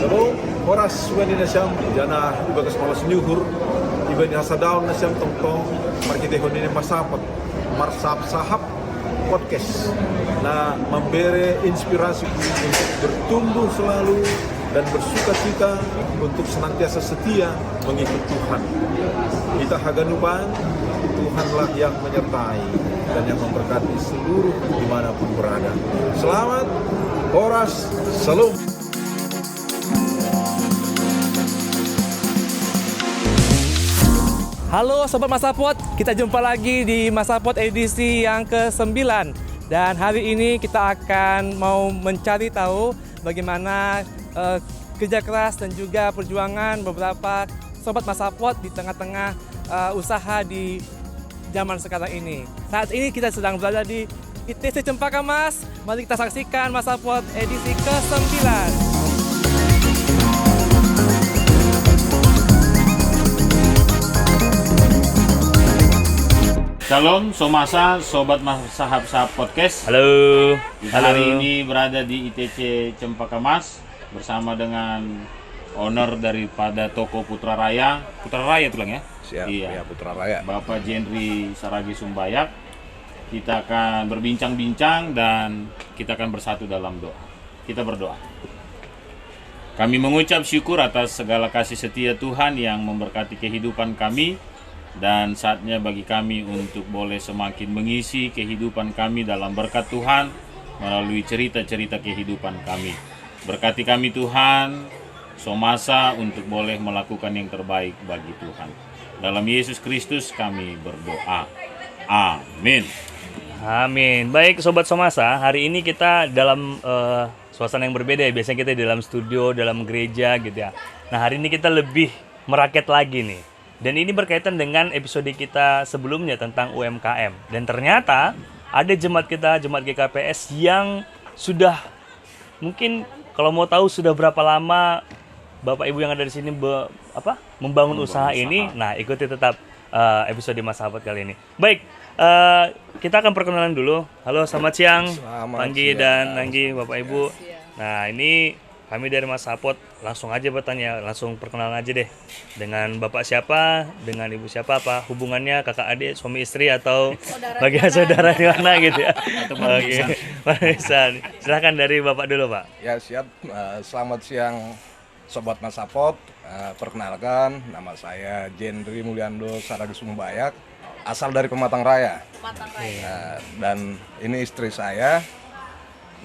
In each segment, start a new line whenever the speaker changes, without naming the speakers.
So, oras wani na siyang jana ibagas malas nyuhur, iba ni hasadaw na siyang tongtong markitehon ni masapot, marsap-sahap podcast na memberi inspirasi untuk bertumbuh selalu dan bersuka cita untuk senantiasa setia mengikut Tuhan. Kita haganuban, Tuhanlah yang menyertai dan yang memberkati seluruh dimanapun berada. Selamat, Horas, Salam.
Halo Sobat Masapot, kita jumpa lagi di Masapot edisi yang ke-9. Dan hari ini kita akan mau mencari tahu bagaimana kerja keras dan juga perjuangan beberapa Sobat Masapot di tengah-tengah usaha di zaman sekarang ini. Saat ini kita sedang berada di ITC Cempaka Mas. Mari kita saksikan Masapot edisi ke-9.
Shalom, Somasa, Sobat Sahab Podcast.
Halo.
Kita hari ini berada di ITC Cempaka Mas bersama dengan owner daripada toko Putra Raya. Putra Raya tulang ya?
Siap,
iya.
ya Putra Raya.
Bapak Jenri Saragi Sumbayak. Kita akan berbincang-bincang dan kita akan bersatu dalam doa. Kita berdoa. Kami mengucap syukur atas segala kasih setia Tuhan yang memberkati kehidupan kami. Dan saatnya bagi kami untuk boleh semakin mengisi kehidupan kami dalam berkat Tuhan melalui cerita-cerita kehidupan kami. Berkati kami Tuhan, Somasa untuk boleh melakukan yang terbaik bagi Tuhan. Dalam Yesus Kristus kami berdoa. Amin.
Amin. Baik Sobat Somasa, hari ini kita dalam suasana yang berbeda ya. Biasanya kita di dalam studio, dalam gereja gitu ya. Nah hari ini kita lebih merakyat lagi nih. Dan ini berkaitan dengan episode kita sebelumnya tentang UMKM. Dan ternyata ada jemaat kita, jemaat GKPS yang sudah mungkin kalau mau tahu sudah berapa lama Bapak Ibu yang ada di sini membangun usaha ini. Nah, ikuti tetap episode Masapot kali ini. Baik, kita akan perkenalan dulu. Halo, selamat siang. Panggi dan Nanggi Bapak Ibu. Nah, ini kami dari Masapot langsung aja bertanya, langsung perkenalan aja deh. Dengan Bapak siapa, dengan Ibu siapa, apa hubungannya, kakak adik, suami istri, atau bagian saudara di mana gitu ya. Oke, Pak. Silahkan dari Bapak dulu Pak.
Ya siap, selamat siang Sobat Masapot. Perkenalkan, nama saya Jenri Mulyando Saragi Sumbayak, asal dari Pematang Raya. Dan ini istri saya,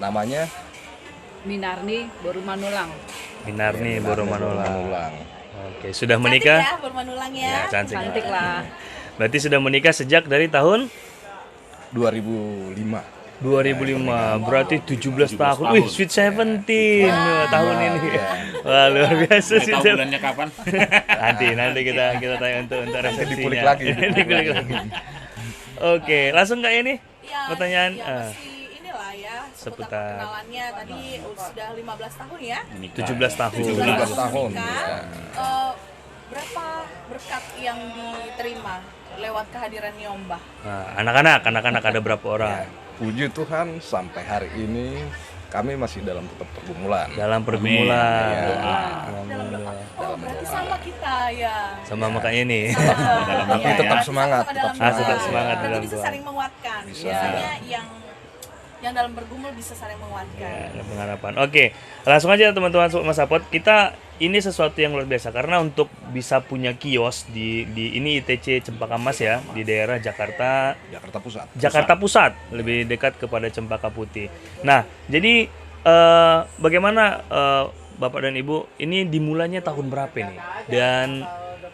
namanya
Minarni Borumanulang.
Minarni Borumanulang.
Manulang.
Oke, sudah menikah?
Cantik ya, Borumanulang ya.
Cantik
lah.
Berarti sudah menikah sejak dari tahun
2005.
2005, berarti 17 tahun. Wih, sweet 17 tahun ini. Wah, luar biasa sih.
Tahu bulannya kapan?
Nanti kita tanya untuk resepsinya.
Dikulik lagi.
Dikulik lagi. Oke, langsung kayak ini
Ya,
pertanyaan.
ya inilah ya seputar kenalannya tadi sudah 15 tahun ya.
17 tahun.
17 tahun.
Menikah. Berapa berkat yang diterima lewat kehadiran Nyombah?
Nah, anak-anak ada berapa orang?
Puji Tuhan, sampai hari ini kami masih dalam tetap pergumulan.
Dalam pergumulan.
Berarti sama kita ya.
Sama makanya nih.
Tapi tetap semangat, tetap
tetap semangat
Nanti
dalam
bisa
Tuhan.
saling menguatkan. Biasanya yang dalam bergumul bisa saling menguatkan.
Ya, ada pengharapan. Oke, langsung aja teman-teman Sobat Masapot. Kita ini sesuatu yang luar biasa karena untuk bisa punya kios di ini ITC Cempaka Mas ya, di daerah Jakarta Pusat, lebih dekat kepada Cempaka Putih. Nah, jadi bagaimana Bapak dan Ibu ini dimulainya tahun berapa nih? Dan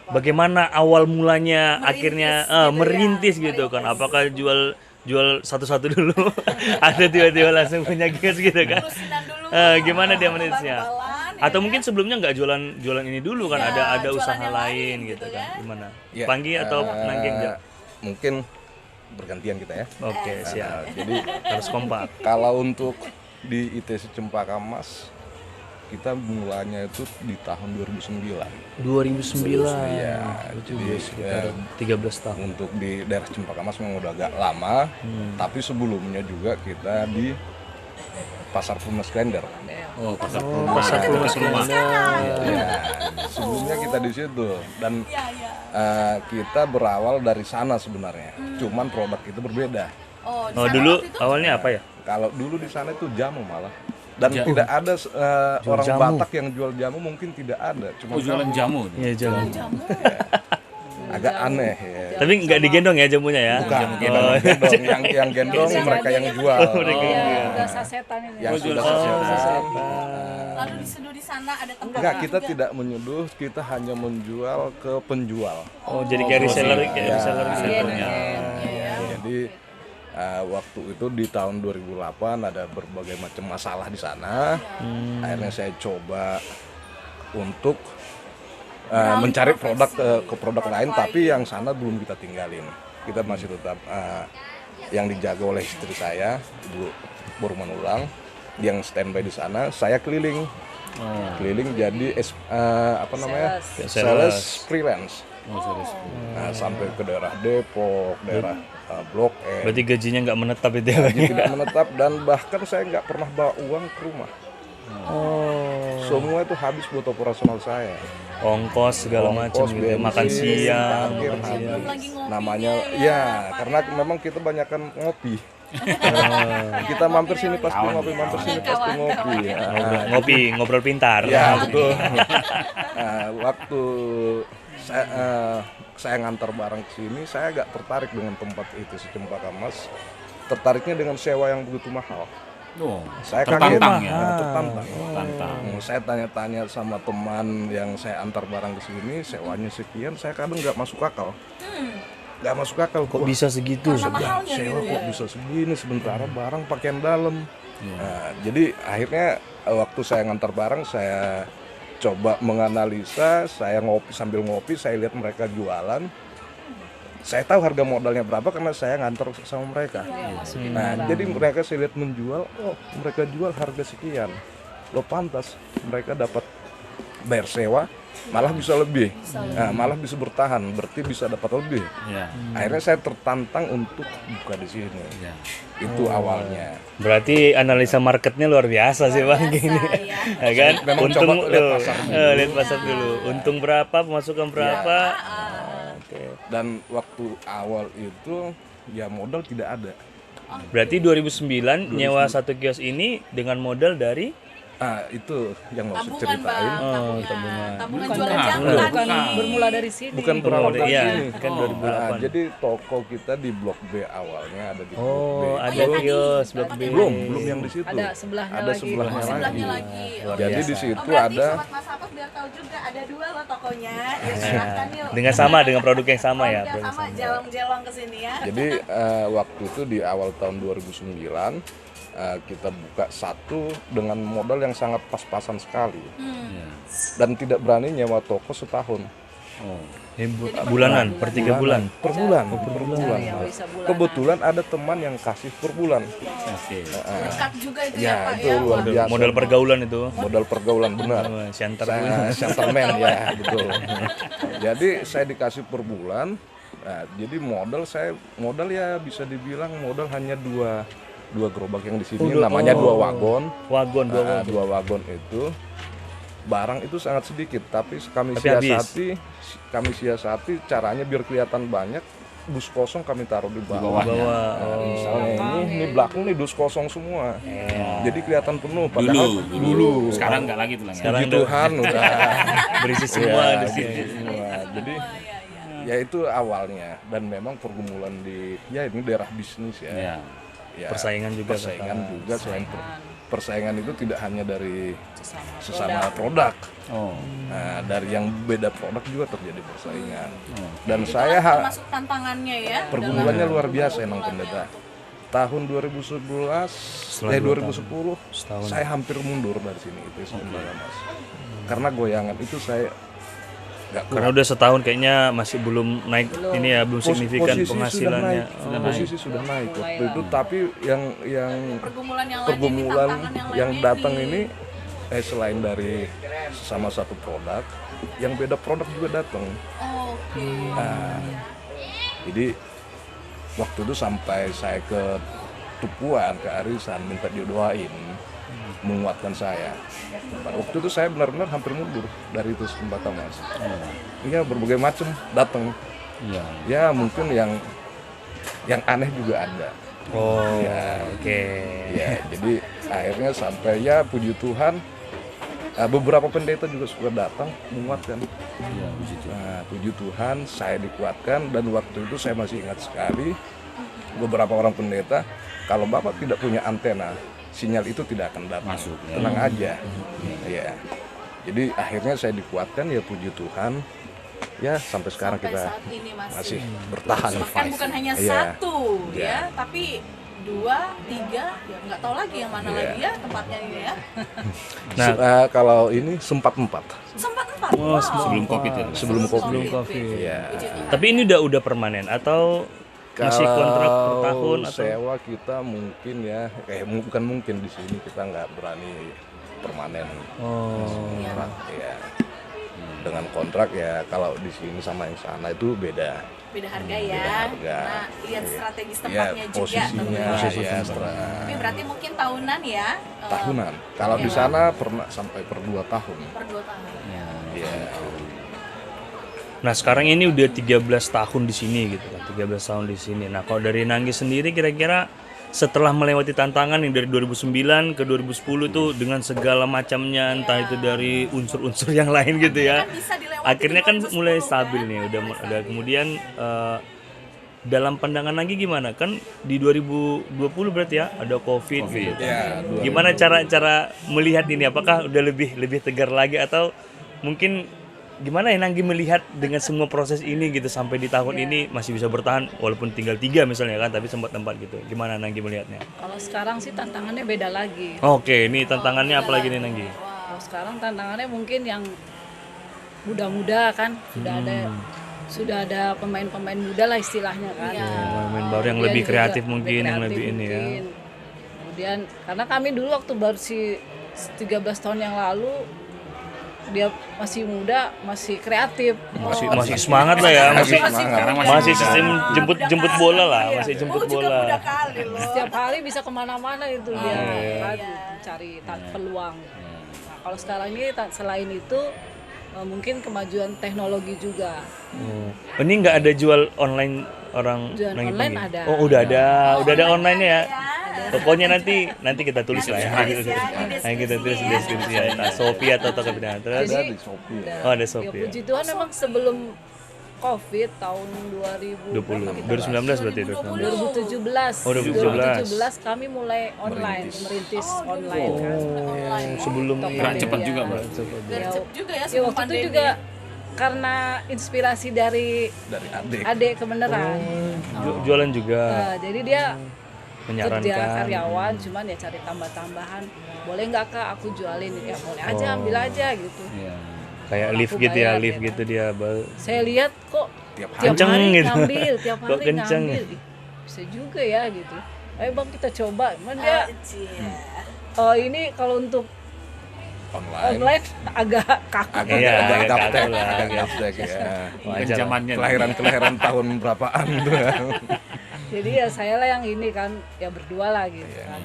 bagaimana awal mulanya akhirnya merintis gitu kan? Apakah jual satu-satu dulu ada tiba-tiba langsung punya kios gitu kan? Gimana dia merintisnya? Atau mungkin sebelumnya nggak jualan ini dulu kan? Ada usaha lain gitu kan? Gimana?
Ya,
Panggi atau Nanggeng?
mungkin bergantian kita ya.
Oke, siap.
Jadi
Harus kompak.
kalau untuk di ITC Cempaka Mas, kita mulanya itu di tahun 2009.
2009.
Iya, jadi
sekitar 13 tahun.
untuk di daerah Cempaka Mas memang udah agak lama, tapi sebelumnya juga kita di pasar Pumas Klender.
Oh, pasar rumah.
Ya, sebelumnya kita di situ dan kita berawal dari sana sebenarnya. Cuman produk itu berbeda.
Oh, di
Oh,
sana
dulu
waktu itu
awalnya apa ya?
Kalau dulu di sana itu jamu malah. Dan tidak ada orang
jamu.
Batak yang jual jamu, mungkin tidak ada. Cuma
Oh, jualan jamu.
Iya, jamu.
agak aneh ya.
Tapi nggak digendong ya jamunya ya?
Bukan, gendong. Yang gendong mereka yang jual.
Udah sasetan ini.
Yang
jual
sudah
sasetan.
lalu diseduh di sana ada tempat
Enggak, kita
juga.
tidak menyeduh, kita hanya menjual ke penjual.
Oh, jadi kayak reseller, kayak
Ya.
reseller.
Jadi waktu itu di tahun 2008 ada berbagai macam masalah di sana. Akhirnya saya coba untuk mencari produk ke produk lain, tapi yang sana belum kita tinggalin. Kita masih tetap yang dijaga oleh istri saya, Ibu Boruman Ulang, yang standby di sana. Saya keliling, jadi sales freelance. Nah, sampai ke daerah Depok, daerah Blok M.
Berarti gajinya nggak menetap itu ya?
Gaji tidak menetap dan bahkan saya nggak pernah bawa uang ke rumah. Semua itu habis buat operasional saya.
Ongkos segala macam gitu,
bensin,
makan siang.
parkir,
makan siang.
Belum lagi ngopinya
Namanya ya karena memang kita banyakkan ngopi. Kita mampir sini pasti ngopi, mampir sini pasti ngopi. Ya.
Ngopi, ngobrol pintar.
Ya betul. Nah, waktu saya ngantar barang ke sini, saya agak tertarik dengan tempat itu, si Cempaka Mas. Tertariknya dengan sewa yang begitu mahal.
Oh,
Saya
tertantang
kaget,
ya.
tertantang.
Tantang.
Saya tanya-tanya sama teman yang saya antar barang ke sini, sewanya sekian, saya kadang nggak masuk akal. Nggak masuk akal.
Kok bisa segitu?
mahalnya
Sewa
gitu
kok
ya.
bisa segini, sementara barang pakaian dalam. Nah, jadi akhirnya waktu saya ngantar barang, saya coba menganalisa, saya ngopi sambil ngopi, saya lihat mereka jualan. Saya tahu harga modalnya berapa karena saya ngantar sama mereka. Nah, jadi mereka saya lihat menjual, oh mereka jual harga sekian. Lo pantas, mereka dapat bayar sewa, malah bisa lebih. Nah, malah bisa bertahan, berarti bisa dapat lebih.
Ya.
Akhirnya saya tertantang untuk buka di sini.
Ya.
Itu awalnya.
Berarti analisa marketnya luar biasa sih bang gini, ya kan?
Memang
Untung
coba lihat pasar dulu.
lihat pasar dulu. Untung berapa, pemasukan berapa?
Dan waktu awal itu ya modal tidak ada.
Berarti 2009 nyewa satu kios ini dengan modal dari
Itu yang mau saya
Tabungan
ceritain.
bang, tabungan jualan jamu
Bukan
tadi.
bermula dari sini.
Bukan berawal dari
Iya,
sini.
kan 2008.
Jadi toko kita di Blok B awalnya ada di Blok B.
Oh, ada kios Blok B.
Belum yang di situ.
Ada sebelahnya
Ada
lagi.
sebelahnya lagi.
Sebelahnya lagi.
Luar
Jadi
biasa.
di situ
Berarti
ada
sobat Mas Apot biar tahu juga ada dua loh tokonya. Ya silahkan yuk.
Dengan produk yang sama ya.
Produk yang sama jelong-jelong ke sini ya.
Jadi waktu itu di awal tahun 2009 kita buka satu dengan modal yang sangat pas-pasan sekali dan tidak berani nyewa toko setahun.
Oh.
Bulanan, per 3 bulan.
Per bulan.
yang bisa bulan.
Kebetulan ada teman yang kasih per bulan.
Oke.
Dekat juga itu ya,
Ya
Pak
itu
ya.
luar biasa.
Modal pergaulan itu.
Modal pergaulan benar.
Center
Saya gentleman ya betul. Jadi saya dikasih per bulan. Nah, jadi modal ya bisa dibilang modal hanya dua gerobak yang di sini namanya dua wagon.
Wagon,
Dua wagon itu barang itu sangat sedikit tapi kami
Tapi
siasati caranya biar kelihatan banyak. Dus kosong kami taruh di bawah. Nah, misalnya ini belakang nih dus kosong semua. Jadi kelihatan penuh padahal dulu.
Sekarang nggak lagi tuh lah.
Sekarang
Puji Tuhan udah
berisi semua
Ya,
di sini.
berisi semua. Jadi ya itu awalnya dan memang pergumulan di ini daerah bisnis ya.
Ya.
Ya,
Persaingan juga,
persaingan juga selain persaingan itu tidak hanya dari sesama produk.
Oh.
Nah, dari yang beda produk juga terjadi persaingan. Dan saya
Termasuk tantangannya ya.
pergumulannya luar biasa emang pendeta. Tahun 2011, 2010 saya hampir mundur dari sini itu sebenarnya Mas. Karena goyangan itu saya nggak kuat.
Karena udah setahun kayaknya masih belum naik ini ya, belum signifikan
Posisi
penghasilannya.
Posisi sudah naik waktu itu, tapi yang
Pergumulan yang lain ini,
pergumulan
tantangan
yang
lainnya
datang
nih.
ini selain dari sama satu produk, yang beda produk juga datang.
Oke.
Jadi waktu itu sampai saya ke Tupuan, ke Arisan minta didoain menguatkan saya. Pada waktu itu saya benar-benar hampir mundur dari itu kesempatan Mas. Iya, berbagai macam datang. Ya mungkin yang aneh juga ada.
Oh,
Ya.
oke.
Ya, jadi akhirnya sampai ya puji Tuhan beberapa pendeta juga suka datang menguatkan. Nah, puji Tuhan saya dikuatkan dan waktu itu saya masih ingat sekali beberapa orang pendeta, kalau Bapak tidak punya antena, sinyal itu tidak akan datang.
Masuk, ya.
Tenang aja. Ya. Jadi akhirnya saya dikuatkan ya puji Tuhan. Ya sampai sekarang
Sampai
kita
saat ini
masih bertahan.
bahkan bukan hanya
Iya.
satu ya, tapi 2, 3, ya nggak tahu lagi yang mana
Iya.
lagi ya tempatnya ini ya.
Nah,
Kalau ini sempat 4.
Sempat 4.
Oh,
Sebelum COVID ya.
Sebelum COVID.
Iya.
Ya.
tapi ini udah permanen atau masih kontrak per tahun atau?
Sewa kita mungkin ya, bukan mungkin di sini kita nggak berani permanen. Kontrak, ya. Dengan kontrak ya kalau di sini sama yang sana itu beda.
Beda harga ya.
Beda harga.
Nah, lihat strategis
Ya,
tempatnya juga.
posisinya
tentunya.
ya,
Tapi berarti mungkin tahunan ya.
tahunan. Kalau di sana pernah sampai per 2 tahun.
Per 2 tahun.
Ya.
Nah, sekarang ini udah 13 tahun di sini gitu kan. 13 tahun di sini. Nah, kalau dari Nanggi sendiri kira-kira setelah melewati tantangan yang dari 2009 ke 2010 tuh dengan segala macamnya, entah itu dari unsur-unsur yang lain gitu ya.
Kan bisa dilewati
Akhirnya
di
kan
2010
mulai
kan?
stabil nih, udah kemudian dalam pandangan Nanggi gimana? Kan di 2020 berarti ya ada COVID. Gitu.
Ya,
Gimana cara melihat ini? Apakah udah lebih tegar lagi atau mungkin gimana ya Nanggi melihat dengan semua proses ini gitu sampai di tahun ini masih bisa bertahan walaupun tinggal 3 misalnya kan, tapi sempat tempat gitu. Gimana Nanggi melihatnya?
Kalau sekarang sih tantangannya beda lagi.
Oke, ini tantangannya apa lagi nih Nanggi?
Kalau sekarang tantangannya mungkin yang muda-muda kan, sudah ada pemain-pemain muda lah istilahnya kan.
Pemain baru yang
Kemudian
lebih
juga
kreatif mungkin, yang
kreatif
lebih ini ya.
mungkin. Kemudian karena kami dulu waktu baru 13 tahun yang lalu dia masih muda, masih kreatif.
Masih semangat lah ya, masih
Sekarang
masih sistem jemput bola lah, masih jemput
juga muda
bola.
kali loh.
Setiap hari bisa kemana-mana itu dia kan,
iya.
cari peluang. Nah, kalau sekarang ini selain itu mungkin kemajuan teknologi juga.
Ini nggak ada jual online orang
Jual
Nanggi
online
Panggi?
ada.
Oh udah ada online ya. Pokoknya nanti kita tulis lah ya. Nanti kita tulis di deskripsi ya. Entah Shopee atau Tokopedia. Terus
Ada di Shopee ya.
oh ada
Ya
Shopee.
puji Tuhan memang sebelum COVID tahun
20 2019 berarti
2017.
Oh, 2017.
Kami mulai online, merintis online kan.
Sebelum
Gerak cepat juga, Mbak.
Gercep juga ya
Ya
sebelum
waktu itu
pandemi.
juga karena inspirasi dari
Dari adik.
adik kebenaran.
jualan juga
Nah, jadi dia kerja
menyarankan.
karyawan, cuman ya cari tambah-tambahan. Boleh nggak Kak aku jualin? Ya boleh aja, ambil aja gitu.
Kayak
Kalau
lift
aku
gitu ya,
bayar,
lift
ya
gitu dia.
Saya lihat kok
Tiap
tiap
Kenceng
hari
gitu.
ngambil, tiap
Kok
hari
kenceng.
ngambil. Ih, bisa juga ya gitu. Ayo Bang kita coba. Cuman dia ini kalau untuk online agak kaku.
Agak
Iya,
agak
agak
gaptek,
kaku lah.
agak gaptek ya.
Wajar.
Zamannya.
Kelahiran tahun berapaan tuh ya.
Jadi ya saya lah yang ini kan ya berdua lah gitu kan.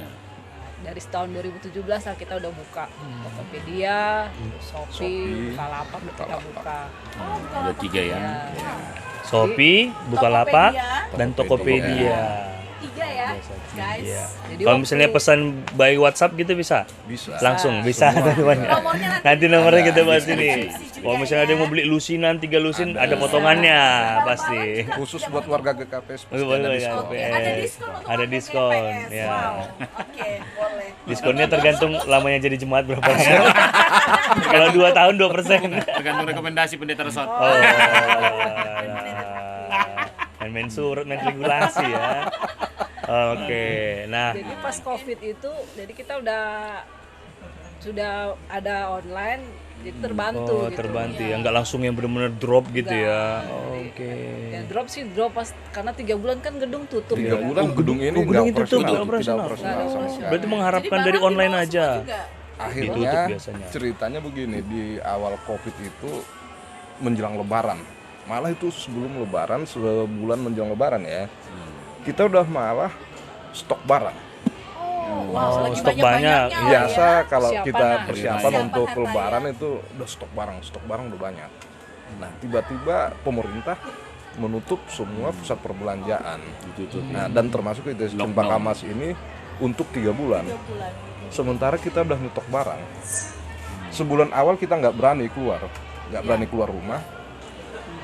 Dari tahun 2017 lah kita udah buka Tokopedia, Shopee, Bukalapak udah kita buka.
Ada 3 ya.
Shopee, Bukalapak,
Tokopedia.
dan Tokopedia.
3 ya, guys.
Iya.
Jadi
Kalau
waktu-
misalnya pesan by WhatsApp gitu bisa?
Bisa.
Langsung bisa teman-teman.
Nomornya
Nanti nomornya kita
Ada
bahas
di
ini.
deskripsi
Kalau
juga
misalnya ada
ya.
yang mau beli lusinan 3 lusin ada potongannya pasti.
Khusus buat warga GKP pasti
Boleh,
ada
ya.
diskon.
Oke, ada diskon untuk
Ada
warga
diskon,
GPS.
ya.
Wow. Oke, boleh.
Diskonnya tergantung lamanya jadi jemaat berapa lama. Kalau 2 tahun 2%.
Tergantung rekomendasi pendeta resort.
Oh. Main surat, main regulasi ya. Oke. Nah,
Jadi pas COVID itu, jadi kita sudah ada online, jadi terbantu gitu.
terbantu ya. Nggak langsung yang benar-benar drop gitu ya.
Jadi,
Oke.
Ya drop sih drop pas karena 3 bulan kan gedung tutup.
3 bulan gedung ini
gedung
nggak
itu tutup, nggak
operasional,
operasional.
tidak operasional.
Berarti
Iya.
mengharapkan
Jadi
dari
barang
online
dibawa
aja.
semua juga.
Akhirnya
Ditutup biasanya.
ceritanya begini, di awal COVID itu menjelang Lebaran, malah itu sebelum Lebaran, sebulan menjelang Lebaran ya, kita udah malah stok barang.
Oh,
lagi
stok
banyak-banyaknya
banyak.
lah
Biasa
ya.
kalau
Persiapan
kita
lah.
persiapan
Persiapan
untuk
hari
lebaran
raya.
itu udah stok barang udah banyak. Nah, tiba-tiba pemerintah menutup semua pusat perbelanjaan.
Ditutup.
Nah, dan termasuk ITS
Lockdown.
Cempaka Mas ini untuk 3 bulan.
3 bulan.
Sementara kita udah nyetok barang. Sebulan awal kita nggak berani keluar rumah.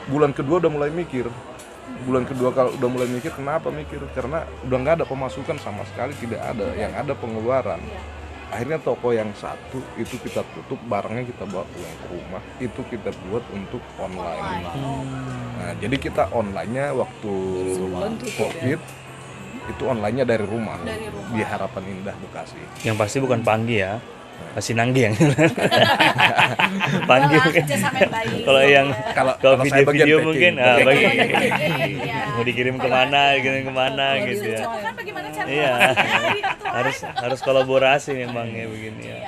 Bulan kedua udah mulai mikir. Bulan kedua kalau udah mulai mikir, kenapa mikir? Karena udah nggak ada pemasukan sama sekali, tidak ada. Yang ada pengeluaran. Akhirnya toko yang satu itu kita tutup, barangnya kita bawa pulang ke rumah. Itu kita buat untuk online. Nah, jadi kita online-nya waktu COVID itu online-nya dari rumah. Di Harapan Indah Bekasi.
Yang pasti bukan Panggi ya. Masih Nanggi yang Panggi.
Wah, kerja sama yang baik.
Kalau yang
Kalau
kalau
saya bagian
video-video
packing.
mungkin
Packing.
Iya.
mau dikirim kemana gitu ya.
Itu kan bagaimana cara
Iya. harus kolaborasi memang ya begini ya.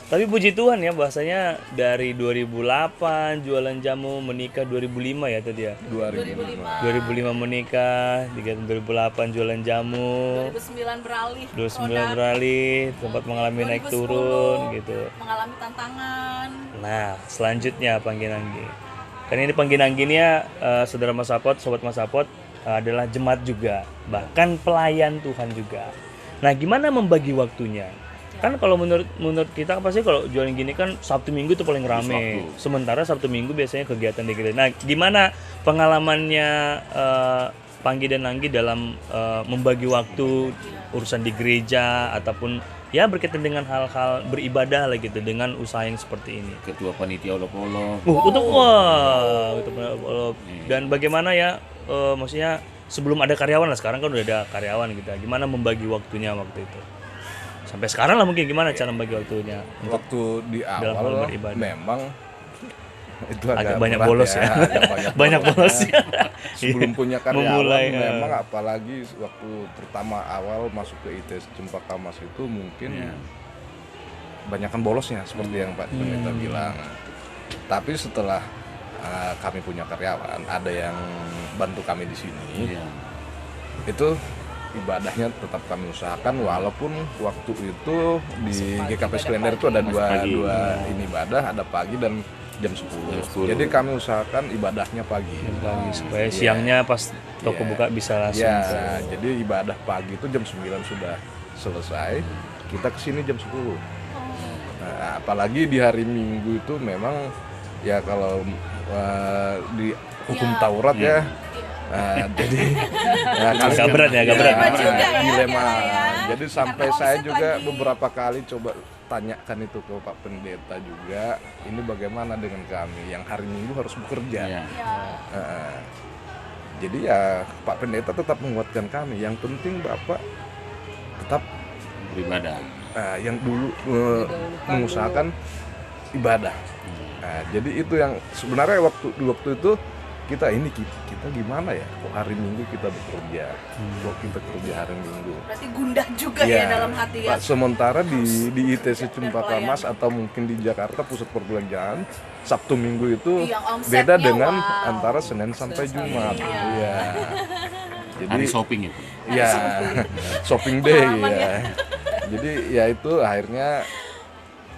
Tapi puji Tuhan ya, bahasanya dari 2008 jualan jamu, menikah 2005 ya tadi ya. 2005 menikah, 2008 jualan jamu,
2009 beralih.
2009 beralih, sempat mengalami naik turun gitu.
Mengalami tantangan.
Nah, selanjutnya Pangginanggi. Kan ini Pangginanggi ini ya, saudara Mas Sapot, sobat Mas Sapot, adalah jemaat juga, bahkan pelayan Tuhan juga. Nah, gimana membagi waktunya? Kan kalau menurut kita pasti kalau jualan gini kan Sabtu Minggu itu paling rame. Sementara Sabtu Minggu biasanya kegiatan di gereja. Nah, gimana pengalamannya Panggi dan Nanggi dalam membagi waktu urusan di gereja ataupun ya berkaitan dengan hal-hal beribadah lah gitu dengan usaha yang seperti ini.
Ketua panitia olok-olok.
Dan bagaimana ya maksudnya sebelum ada karyawan lah, sekarang kan udah ada karyawan gitu. Gimana membagi waktunya waktu itu? Sampai sekarang lah mungkin gimana cara membagi waktunya untuk
Waktu di
dalam hal
awal
beribadah.
memang itu
agak banyak
berat
bolos ya.
agak
Banyak bolos ya.
Sebelum punya karyawan
Memulai,
memang apalagi waktu pertama awal masuk ke ITS Cempaka Mas itu mungkin banyakkan bolosnya seperti yang Pak Pendeta bilang. Tapi setelah kami punya karyawan, ada yang bantu kami di sini. Itu ibadahnya tetap kami usahakan walaupun waktu itu di GKP Sklender itu ada dua ini ibadah, ada pagi dan jam 10. Jadi kami usahakan ibadahnya pagi.
Supaya siangnya pas toko buka bisa langsung.
Ya, jadi ibadah pagi itu jam 9 sudah selesai, kita kesini jam 10. Nah, apalagi di hari Minggu itu memang ya kalau di hukum Taurat ya. Jadi
agak berat ya, agak berat.
Dilema. Jadi sampai saya juga beberapa kali coba tanyakan itu ke Pak Pendeta juga, ini bagaimana dengan kami yang hari Minggu harus bekerja. Jadi ya Pak Pendeta tetap menguatkan kami, yang penting Bapak tetap
beribadah.
Yang dulu mengusahakan ibadah. Jadi itu yang sebenarnya waktu itu kita gimana ya, kok hari Minggu kita bekerja, kok kita kerja hari Minggu.
Berarti gundah juga ya dalam hati ya.
Sementara di ITC Cempaka Mas atau mungkin di Jakarta pusat perbelanjaan Sabtu Minggu itu beda dengan antara Senin sampai Jumat. Iya. Jadi
Hari shopping itu.
Iya. Shopping day ya. Jadi ya itu akhirnya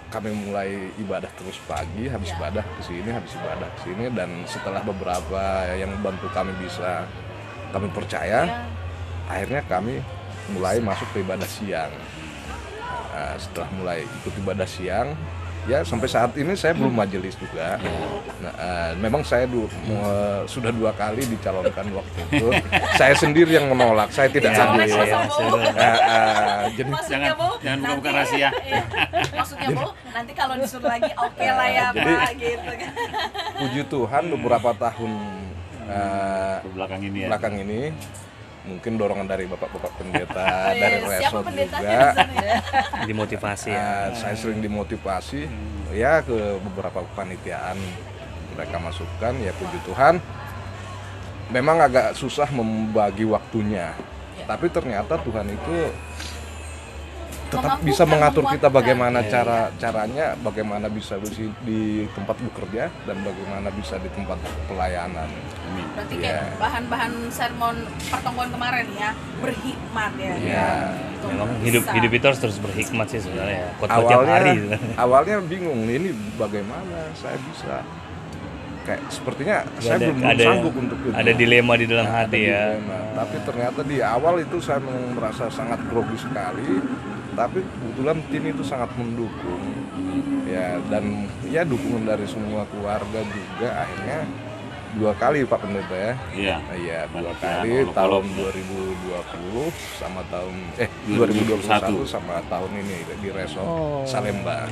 kami mulai ibadah terus pagi, habis ibadah ke sini, dan setelah beberapa yang bantu kami bisa kami percaya, akhirnya kami mulai masuk ke ibadah siang. Setelah mulai ikut ibadah siang, ya sampai saat ini saya belum majelis juga. Nah, memang saya sudah 2 kali dicalonkan waktu itu. Saya sendiri yang menolak, saya tidak hadir.
Jadi jangan buka-buka rahasia.
Maksudnya Bu, nanti kalau disuruh lagi oke lah ya Pak gitu kan.
Puji Tuhan beberapa tahun
belakang ini
mungkin dorongan dari bapak-bapak pendeta dari
Siapa
resort
pendetanya
juga
di sana ya?
Dimotivasi ya.
saya sering dimotivasi ya ke beberapa kepanitiaan mereka masukkan, ya puji Tuhan memang agak susah membagi waktunya, tapi ternyata Tuhan itu tetap
Memampukan,
bisa mengatur kita
menguatkan.
bagaimana caranya, bagaimana bisa di tempat bekerja dan bagaimana bisa di tempat pelayanan.
Berarti
Iya.
kayak bahan-bahan sermon pertemuan kemarin ya, berhikmat ya.
Iya.
Untuk
Memang
bisa.
hidup itu harus terus berhikmat sih sebenarnya ya. Khotbah tiap hari.
Awalnya bingung, ini bagaimana saya bisa kayak sepertinya saya belum sanggup untuk itu.
ada dilema di dalam
Nah,
hati
ada
ya.
dilema. Tapi ternyata di awal itu saya memang merasa sangat grogi sekali. Tapi kebetulan tim itu sangat mendukung. Ya, dan ya dukungan dari semua keluarga juga akhirnya 2 kali Pak Pendeta ya.
Iya.
Iya, 2
Panitia
kali
olok-olok.
tahun 2020 sama tahun 2021 sama tahun ini di Resort Salemba.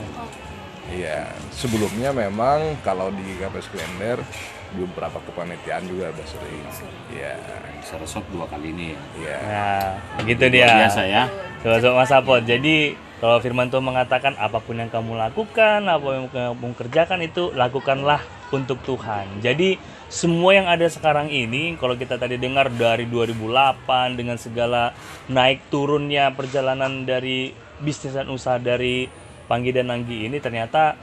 Iya, sebelumnya memang kalau di KPS Klender di beberapa kepanitiaan juga ada sering. Iya.
Seresot 2 kali ini ya.
Iya.
Nah, begitu
Luar
dia.
biasa ya.
Sobat-sobat Mas Sapot. Jadi kalau firman Tuhan mengatakan apapun yang kamu lakukan, apa yang kamu kerjakan itu lakukanlah untuk Tuhan. Jadi semua yang ada sekarang ini, kalau kita tadi dengar dari 2008 dengan segala naik turunnya perjalanan dari bisnis dan usaha dari Panggi dan Nanggi ini, ternyata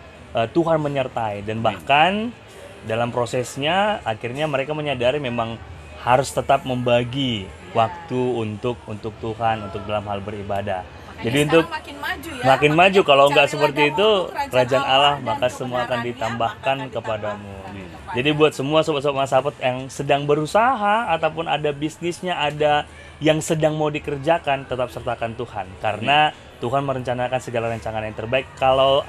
Tuhan menyertai, dan bahkan dalam prosesnya akhirnya mereka menyadari memang harus tetap membagi waktu untuk Tuhan, untuk dalam hal beribadah.
Makanya
Jadi
sekarang
untuk
makin maju ya.
makin
Makanya
maju, kalau nggak
carilah
seperti
dahulu
itu
kerajaan
kerajaan Allah
dan
maka semua akan
kebenarannya,
ditambahkan
maka akan
kepadamu.
ditambahkan
Jadi buat semua sobat-sobat Mas Sapot yang sedang berusaha ataupun ada bisnisnya, ada yang sedang mau dikerjakan, tetap sertakan Tuhan, karena Tuhan merencanakan segala rancangan yang terbaik kalau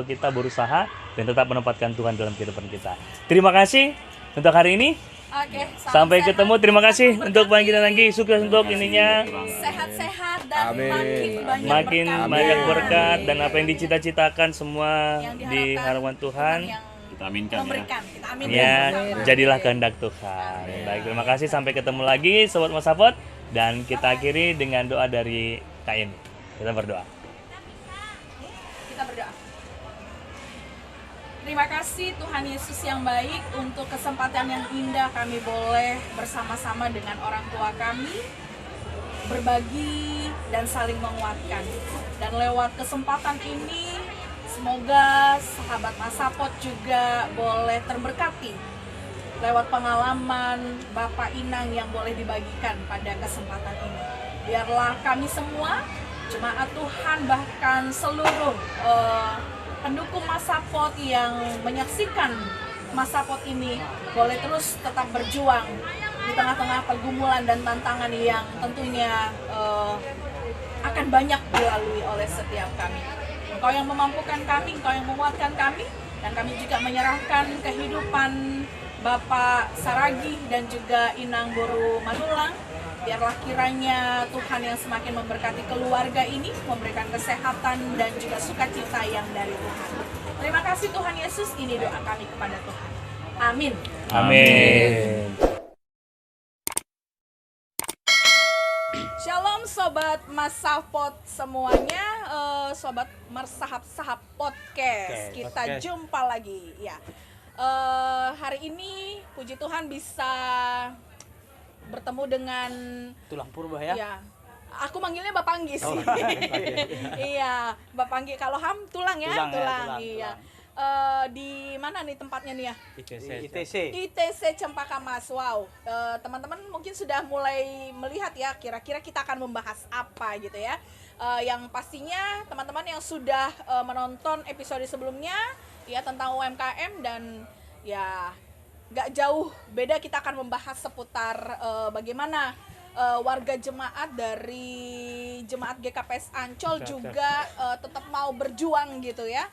kita berusaha dan tetap menempatkan Tuhan dalam kehidupan kita. Terima kasih untuk hari ini.
Oke,
Sampai
sehat,
ketemu. Terima kasih
Tuhan
untuk
memberkati.
Bang kita lagi. Sukses untuk ininya.
Sehat-sehat dan
Amin.
makin banyak
Banyak
berkatnya.
berkat dan apa yang dicita-citakan semua
Yang
diharapkan Tuhan.
yang
Kita aminkan ya.
memberikan. Kita amin
Ya,
bersama.
jadilah kehendak Tuhan. Baik, terima kasih. Sampai ketemu lagi Sobat Mas Sapot. Dan kita akhiri dengan doa dari Kain. Kita berdoa.
Kita berdoa. Terima kasih Tuhan Yesus yang baik untuk kesempatan yang indah kami boleh bersama-sama dengan orang tua kami, berbagi dan saling menguatkan. Dan lewat kesempatan ini, semoga sahabat Mas Sapot juga boleh terberkati lewat pengalaman Bapak Inang yang boleh dibagikan pada kesempatan ini. Biarlah kami semua, jemaat Tuhan, bahkan seluruh pendukung Mas Sapot yang menyaksikan Mas Sapot ini boleh terus tetap berjuang di tengah-tengah pergumulan dan tantangan yang tentunya akan banyak dilalui oleh setiap kami. Engkau yang memampukan kami, Engkau yang menguatkan kami, dan kami juga menyerahkan kehidupan Bapak Saragi dan juga Inang Boru Manulang. Biarlah kiranya Tuhan yang semakin memberkati keluarga ini, memberikan kesehatan dan juga sukacita yang dari Tuhan. Terima kasih Tuhan Yesus, ini doa kami kepada Tuhan. Amin.
Amin.
Shalom Sobat Mas Sapot semuanya, Sobat Mersahap-sahap Podcast. Kita jumpa lagi ya. Hari ini puji Tuhan bisa bertemu dengan
Tulang Purba ya.
ya. Aku manggilnya Bapak Anggi sih. Iya, Bapak Anggi. Kalau Ham tulang ya,
Tulang ya,
tulang.
tulang,
Iya. Di mana nih tempatnya nih ya?
ITC.
ITC Cempaka Mas. Wow, teman-teman mungkin sudah mulai melihat ya kira-kira kita akan membahas apa gitu ya. Yang pastinya teman-teman yang sudah menonton episode sebelumnya ya tentang UMKM, dan ya gak jauh beda, kita akan membahas seputar bagaimana warga jemaat dari jemaat GKPS Ancol juga tetap mau berjuang gitu ya.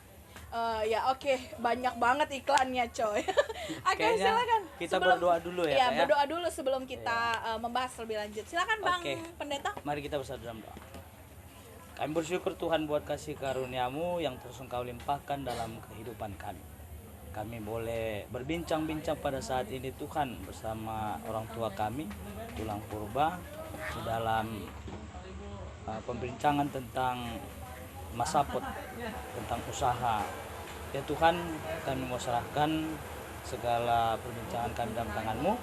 Ya oke, banyak banget iklannya coy. Oke,
Kayaknya
silakan.
kita berdoa dulu ya, Kak, ya.
Berdoa dulu sebelum kita membahas lebih lanjut. Silakan Bang
Oke.
Pendeta.
Mari kita bersatu dalam doa. Kami bersyukur Tuhan buat kasih karunia-Mu yang terus Engkau limpahkan dalam kehidupan kami. Kami boleh berbincang-bincang pada saat ini Tuhan bersama orang tua kami, Tulang Purba, di dalam pembincangan tentang Mas Sapot, tentang usaha. Ya Tuhan, kami mau serahkan segala perbincangan kami dalam tangan-Mu,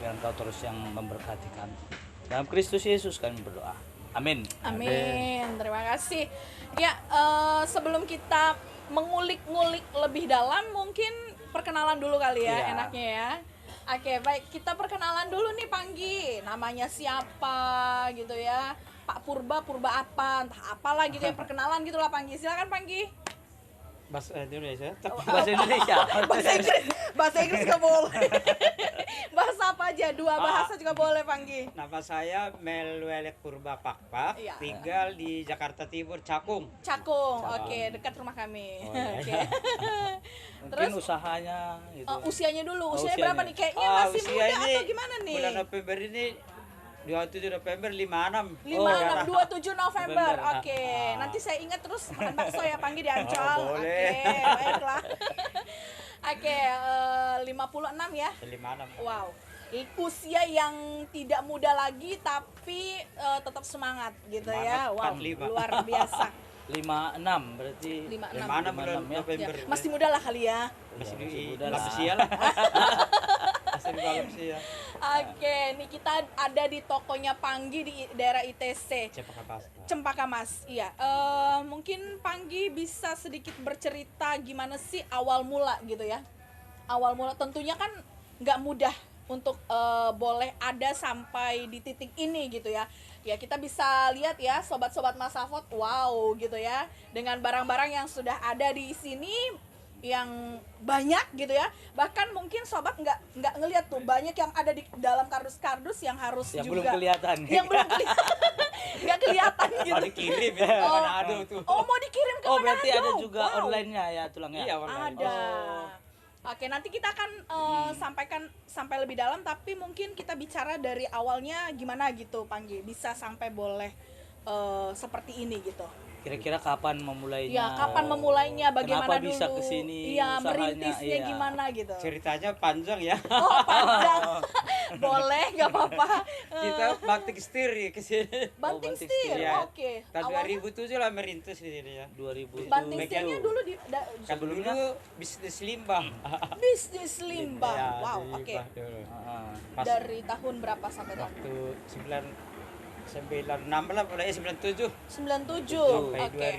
biar Engkau terus yang memberkati kami. Dalam Kristus Yesus kami berdoa. Amin.
Amin. Terima kasih. Ya, sebelum kita mengulik-ngulik lebih dalam, mungkin perkenalan dulu kali ya,
Iya.
enaknya ya. Oke, baik. Kita perkenalan dulu nih Panggi. Namanya siapa gitu ya. Pak Purba apa, entah apalah gitu ya, perkenalan gitu lah Panggi. Silakan Panggi.
Bahasa Indonesia.
Bahasa Inggris juga boleh. Bahasa apa aja, dua bahasa juga boleh Panggi.
Nama saya Melwelek Purba Pakpak,
Iya.
tinggal di Jakarta Timur, Cakung.
Cakung, oke, dekat rumah kami. Oke.
Mungkin
Terus
usahanya gitu.
usianya dulu, usianya
usianya.
berapa nih? Kayaknya masih
Usia
muda
ini
atau gimana nih?
Bulan November ini 27 November 56.
27 November.
November.
Oke. Nanti saya ingat terus makan bakso ya Panggi di Ancol.
Oh,
Oke,
boleh.
baiklah. Oke, 56 ya.
56.
Wow. Usia yang tidak muda lagi tapi tetap semangat gitu ya. Wow,
45.
luar biasa.
56 berarti
56.
56 bulan
56 ya.
November.
Ya, masih muda lah kali ya.
Masih di
muda lah.
Lapsia lah. Masih di Lapsia.
Oke, nih kita ada di tokonya Panggi di daerah ITC.
Cempaka Pas.
Cempaka Mas, iya. Mungkin Panggi bisa sedikit bercerita gimana sih awal mula gitu ya. Awal mula tentunya kan nggak mudah untuk boleh ada sampai di titik ini gitu ya. Ya kita bisa lihat ya sobat-sobat Masafot, wow gitu ya. Dengan barang-barang yang sudah ada di sini yang banyak gitu ya, bahkan mungkin sobat nggak ngelihat tuh banyak yang ada di dalam kardus-kardus yang harus
Yang
juga
belum kelihatan.
yang belum kelihatan nggak kelihatan gitu.
Oh, dikirim ya.
Oh.
Manado tuh.
Oh, mau dikirim ke
Oh,
Manado?
berarti ada juga
Wow.
online-nya ya tulangnya.
Iya, online.
Ada. Oke, nanti kita akan sampaikan sampai lebih dalam, tapi mungkin kita bicara dari awalnya gimana gitu, Panggi. Bisa sampai boleh seperti ini gitu.
Kira-kira kapan memulainya?
Ya, kapan memulainya, bagaimana
Kenapa
dulu?
bisa kesini?
Iya,
usahanya,
merintisnya
iya.
gimana gitu.
Ceritanya panjang ya.
Oh, panjang. Boleh, nggak apa-apa.
Kita banting setir ya ke sini.
Banting
banting
setir,
setir,
ya.
oke.
Tahun
Awalnya
2007 lah merintis di sini ya.
2000.
banting
Begitu.
setirnya dulu di
Kan dulu bisnis limbah.
bisnis limbah.
Ya,
Wow,
di
oke.
limbah dulu.
Ah,
Pas
Dari tahun berapa sampai tahun?
waktu 96 lah, mulai 97
97.
sampai
Oke.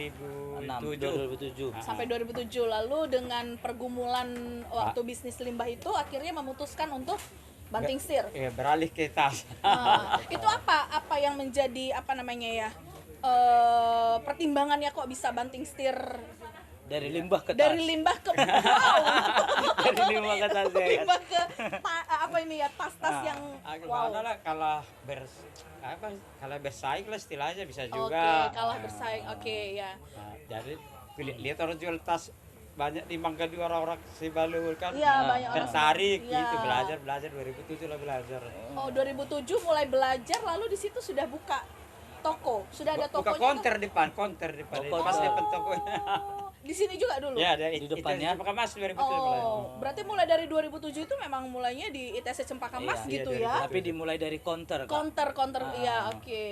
2007.
2007.
Sampai 2007, lalu dengan pergumulan waktu bisnis limbah itu akhirnya memutuskan untuk banting setir.
Ya, beralih ke tas.
Itu apa yang menjadi apa namanya ya pertimbangannya kok bisa banting setir
Dari limbah ke tas.
dari limbah ke wow,
Dari limbah ke tas ya.
limbah ke apa ini ya tas-tas yang wow.
Gimana lah kalau bersaing lah istilahnya bisa
Oke,
juga.
kalah bersaing. Oke, ya.
Nah, jadi lihat orang jual tas banyak di Mangga Dua orang Sibalul kan.
Iya, banyak orang
tertarik
Iya.
gitu, belajar 2007 lah belajar.
Oh, 2007 mulai belajar, lalu di situ sudah buka toko. Sudah ada
Buka
tokonya.
konter depan
Oh,
pas
konter.
depan tokonya.
Di sini juga dulu.
Ya, ada
Di depannya.
Cempaka Mas 2007 mulai.
Oh, berarti mulai dari 2007 itu memang mulainya di ITC Cempaka Mas
Iya,
gitu
iya,
ya.
Tapi dimulai dari counter, Kak.
Counter, iya, oke.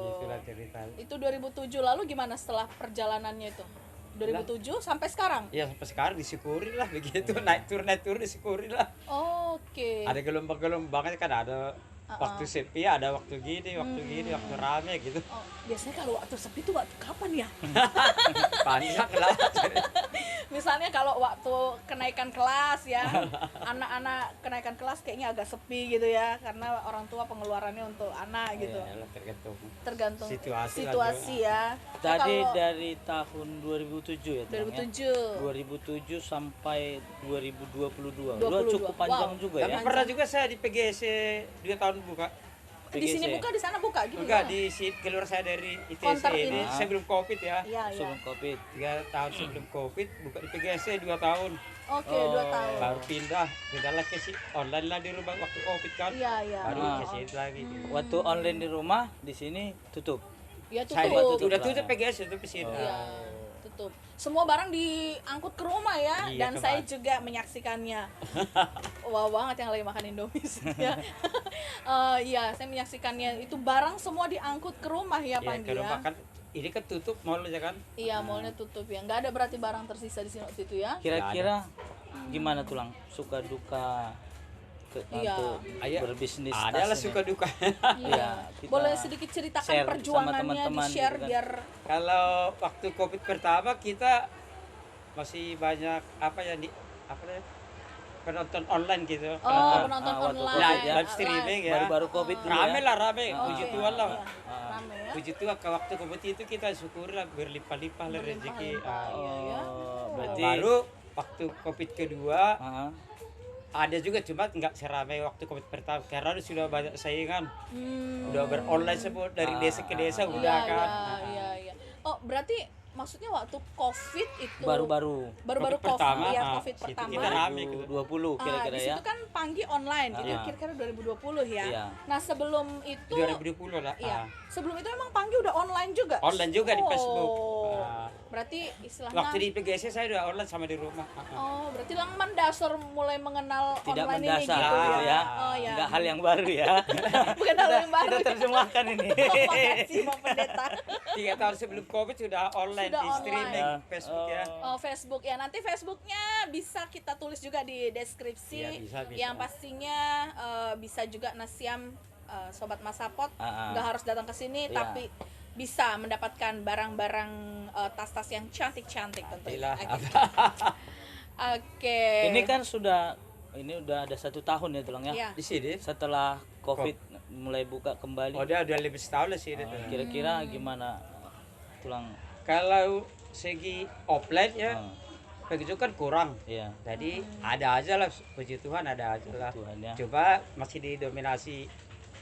Gitulah ceritanya.
Itu 2007, lalu gimana setelah perjalanannya itu? 2007 sampai sekarang?
Ya sampai sekarang disyukuri lah begitu, naik turun disyukuri lah.
Oke.
Ada gelombang-gelombangnya kan, ada waktu sepi, ada waktu gini, waktu rame gitu.
Oh, biasanya kalau waktu sepi itu waktu kapan ya?
Panjang lah.
Misalnya kalau waktu kenaikan kelas ya, anak-anak kenaikan kelas kayaknya agak sepi gitu ya, karena orang tua pengeluarannya untuk anak gitu.
Ya, tergantung.
Tergantung
Situasi
ya.
Tadi
Kalau
dari tahun 2007 ya, Tulang, ya?
2007.
2007 sampai 2022.
22.
Udah cukup panjang
Wow.
juga
Tapi
ya.
pernah juga saya di PGC 2 tahun buka.
Di sini
PGC.
buka, di sana buka gitu.
Enggak,
ya?
di keluar saya dari ITC
Counter
ini
ini.
sebelum Covid ya.
Iya, iya.
Sebelum Covid.
3 tahun sebelum Covid buka di PGC 2 tahun.
Oke, 2 tahun.
Baru pindah lah ke online lah di rumah waktu Covid kan.
Iya, iya.
Baru
Oh.
ke sini lagi.
Waktu online di rumah, di sini tutup.
Ya
Saya
tutup.
udah tutup PGC itu di sini.
Iya, tutup. Semua barang diangkut ke rumah ya,
Iya,
dan
ke
saya
rumah.
juga menyaksikannya. Wow banget yang lagi makan Indomie sih, ya. Iya, saya menyaksikannya. Itu barang semua diangkut ke rumah ya,
Iya,
Panggi
ke rumah
ya.
kan ini kan tutup mall aja kan.
Iya, mallnya tutup ya. Nggak ada berarti barang tersisa di sini waktu itu ya.
Kira-kira gimana Tulang? Suka duka
Iya.
untuk
Ayo,
berbisnis
ada lah
tas ini.
suka duka.
Iya.
kita
Boleh sedikit ceritakan
share sama
perjuangannya,
teman-teman
di-share
gitu kan.
biar
Kalau waktu Covid pertama kita masih banyak apa ya di apa namanya, penonton online gitu.
penonton
waktu
online.
Covid ya.
Live streaming ya.
Baru-baru Covid dulu
Rame
ya.
lah rame, puji
Oke,
Tuhan lah.
iya. Rame ya.
Puji Tuhan ke waktu Covid itu kita syukuri lah berlimpah-limpah lah rezeki.
Berlimpah-limpah, iya ya.
Oh, berarti
Baru waktu Covid kedua
ah,
ada juga cuma nggak seramai waktu Covid pertama karena sudah banyak saingan.
Hmm.
Udah beronline semua dari desa ke desa
Iya,
udah kan.
iya. Oh, berarti maksudnya waktu Covid itu
baru-baru
baru-baru
Covid pertama,
Covid, ya,
ah,
Covid
situ
pertama.
kita rame gitu.
2020 kira-kira
di
ya.
situ kan Panggi online, jadi
Ah.
kira-kira 2020 ya.
Iya.
Nah, sebelum itu
2020 lah.
Iya. Sebelum itu emang Panggi udah online juga?
Online juga di Facebook.
Oh.
Ah.
Berarti istilahnya
Waktu di PGC saya udah online sama di rumah.
Oh, berarti lang mendasar mulai mengenal
Tidak
online ini
mendasar
gitu
gitu ya.
Oh ya.
Enggak hal yang baru ya.
Bukan hal yang baru.
Kita terjemahkan ini.
Oh, makasih Bang Pendeta.
3 tahun sebelum Covid sudah online
Sudah
di streaming
online.
Facebook ya.
Oh, Facebook ya. Nanti Facebooknya bisa kita tulis juga di deskripsi.
Iya, bisa.
Yang pastinya bisa juga Nasiam Sobat Masapot
Ah.
nggak harus datang ke sini,
Iya.
tapi bisa mendapatkan barang-barang tas-tas yang cantik-cantik tentunya.
Pastilah.
Oke.
Ini kan ini udah ada 1 tahun ya Tulang ya.
Iya.
Di sini.
Setelah Covid mulai buka kembali.
Oh, udah lebih setahun lah sih.
Kira-kira gimana Tulang?
Kalau segi offline ya,
Ah.
begitu kan kurang.
Iya.
Jadi ada aja lah, puji Tuhan ada aja lah.
Tuhan ya.
Coba masih didominasi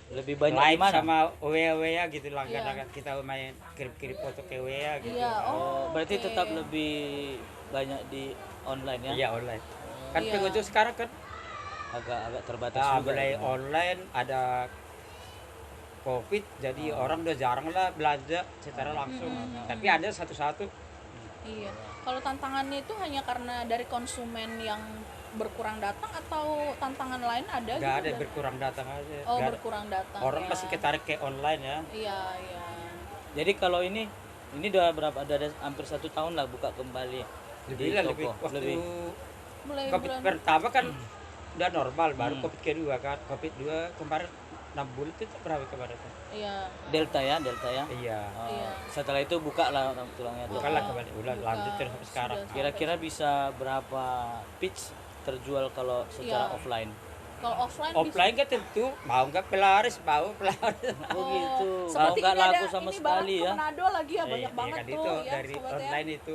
Lebih banyak
live
gimana?
sama WA gitu lah.
Iya.
Kadang-kadang kita main kirim-kirim foto ke WA gitu.
Iya,
Oh, berarti
oke.
tetap lebih banyak di online ya?
Iya online. Kan
Iya.
pengunjung sekarang kan
Agak terbatas juga.
mulai
ya.
online, ada Covid, jadi orang udah jarang lah belanja secara langsung. Tapi ada satu-satu.
Iya. Kalau tantangannya itu hanya karena dari konsumen yang berkurang datang atau tantangan lain ada?
Nggak ada,
gitu?
berkurang datang aja.
Oh,
Nggak ada.
berkurang datang.
Orang
ya.
masih ketarik ke online ya.
Iya, iya.
Jadi kalau ini udah berapa? Ada hampir 1 tahun lah buka kembali
Lebih
di
lah,
toko.
lebih. Waktu
Mulai
Covid
bulan
pertama kan udah normal, baru
Hmm.
Covid kedua kan. Covid 2 kemarin 6 bulan itu berapa kemarin tuh?
Iya.
Delta ya.
Iya.
Oh,
Iya.
Setelah itu buka lah orang tulangnya tuh.
Bukan lah kembali, udah
Buka.
lanjut terus sampai sekarang.
Sudah.
Kira-kira bisa berapa pitch terjual kalau secara
Iya.
offline?
Kalau offline
Offline kan tentu mau nggak pelaris, mau pelaris.
Oh gitu. Mau
Seperti
nggak
ini
laku
ada-
sama
ini
sekali
barang
ya?
ke Manado lagi ya, banyak banget
kan
tuh
itu
ya,
dari
sobat ya.
online itu